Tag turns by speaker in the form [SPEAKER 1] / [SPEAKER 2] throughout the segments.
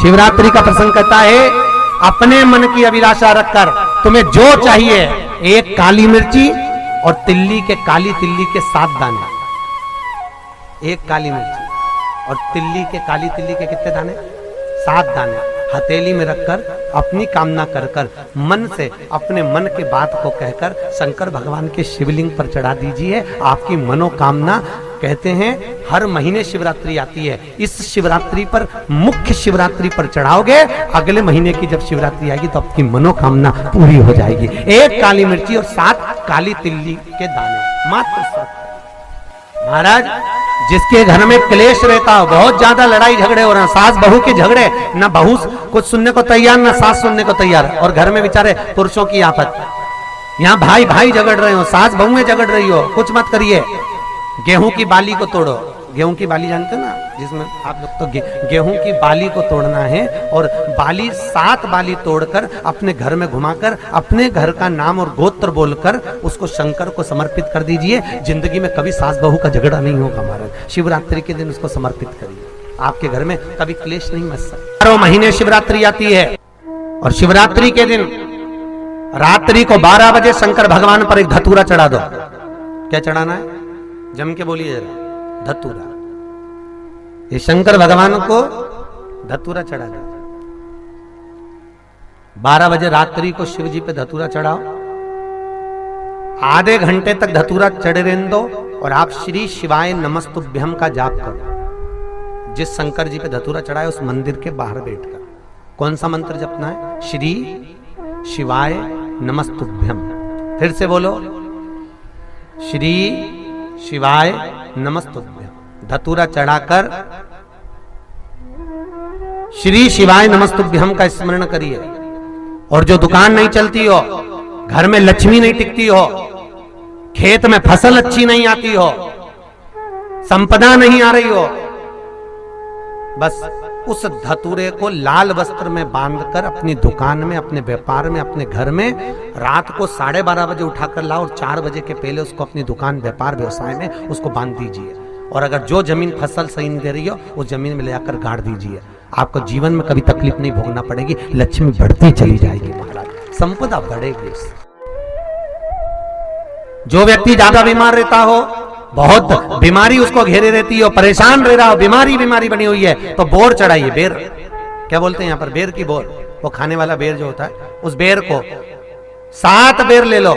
[SPEAKER 1] शिवरात्रि का प्रसंग कहता है, अपने मन की अभिलाषा रखकर तुम्हें जो चाहिए, एक काली मिर्ची और काली तिल्ली के 7 दाने। एक काली मिर्ची और काली तिल्ली के कितने दाने? 7 दाने हथेली में रखकर अपनी कामना कर कर मन से अपने मन के बात को कहकर शंकर भगवान के शिवलिंग पर चढ़ा दीजिए। आपकी मनोकामना, कहते हैं हर महीने शिवरात्रि आती है, इस शिवरात्रि पर, मुख्य शिवरात्रि पर चढ़ाओगे, अगले महीने की जब शिवरात्रि आएगी तो आपकी मनोकामना पूरी हो जाएगी। एक काली मिर्ची और 7 काली तिल्ली के दाने, मात्र 7। महाराज, जिसके घर में क्लेश रहता हो, बहुत ज्यादा लड़ाई झगड़े हो रहे हैं, सास बहू के झगड़े, ना बहू कुछ सुनने को तैयार ना सास सुनने को तैयार, और घर में बेचारे पुरुषों की आफत, यहाँ भाई भाई झगड़ रहे हो, सास बहू में झगड़ रही हो, कुछ मत करिए। गेहूं की बाली को तोड़ो। गेहूं की बाली जानते हो ना, जिसमें आप लोग तो गेहूं की बाली को तोड़ना है, और बाली 7 बाली तोड़कर अपने घर में घुमाकर अपने घर का नाम और गोत्र बोलकर उसको शंकर को समर्पित कर दीजिए। जिंदगी में कभी सास बहू का झगड़ा नहीं होगा महाराज। शिवरात्रि के दिन उसको समर्पित करिए, आपके घर में कभी क्लेश नहीं मच सकता। 12 महीने शिवरात्रि आती है, और शिवरात्रि के दिन रात्रि को 12 बजे शंकर भगवान पर एक धतूरा चढ़ा दो। क्या चढ़ाना है? जम के बोलिए जरा, धतूरा। ये शंकर भगवान को धतूरा चढ़ा दो। 12 बजे रात्रि को शिव जी पे धतूरा चढ़ाओ, आधे घंटे तक धतूरा चढ़े रहने दो, और आप श्री शिवाय नमस्तुभ्यम का जाप करो। जिस शंकर जी पे धतूरा चढ़ाए उस मंदिर के बाहर बैठकर कौन सा मंत्र जपना है? श्री शिवाय नमस्तुभ्यम। फिर से बोलो, श्री शिवाय नमस्तुभ्यम। धतूरा चढ़ाकर श्री शिवाय नमस्तुभ्यम का स्मरण करिए। और जो दुकान नहीं चलती हो, घर में लक्ष्मी नहीं टिकती हो, खेत में फसल अच्छी नहीं आती हो, संपदा नहीं आ रही हो, बस उस धतूरे को लाल वस्त्र में बांधकर अपनी दुकान में, अपने व्यापार में, अपने घर में रात को 12:30 बजे उठाकर लाओ, और 4 बजे के पहले उसको अपनी दुकान, व्यापार, व्यवसाय में उसको बांध दीजिए। और अगर जो जमीन फसल सही नहीं दे रही हो, उस जमीन में ले जाकर गाड़ दीजिए। आपको जीवन में कभी तकलीफ नहीं भोगना पड़ेगी, लक्ष्मी बढ़ती चली जाएगी महाराज, संपदा बढ़ेगी। जो व्यक्ति ज्यादा बीमार रहता हो, बहुत बीमारी उसको घेरे रहती हो, परेशान रह रहा हो, बीमारी बनी हुई है, तो बोर चढ़ाइए। बेर, क्या बोलते हैं यहाँ पर? बेर की बोर, वो खाने वाला बेर जो होता है, उस बेर को 7 बेर ले लो,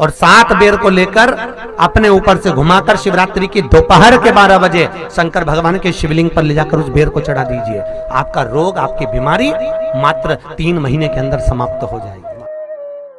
[SPEAKER 1] और 7 बेर को लेकर अपने ऊपर से घुमाकर शिवरात्रि की दोपहर के 12 बजे शंकर भगवान के शिवलिंग पर ले जाकर उस बेर को चढ़ा दीजिए। आपका रोग, आपकी बीमारी मात्र 3 महीने के अंदर समाप्त हो जाएगी।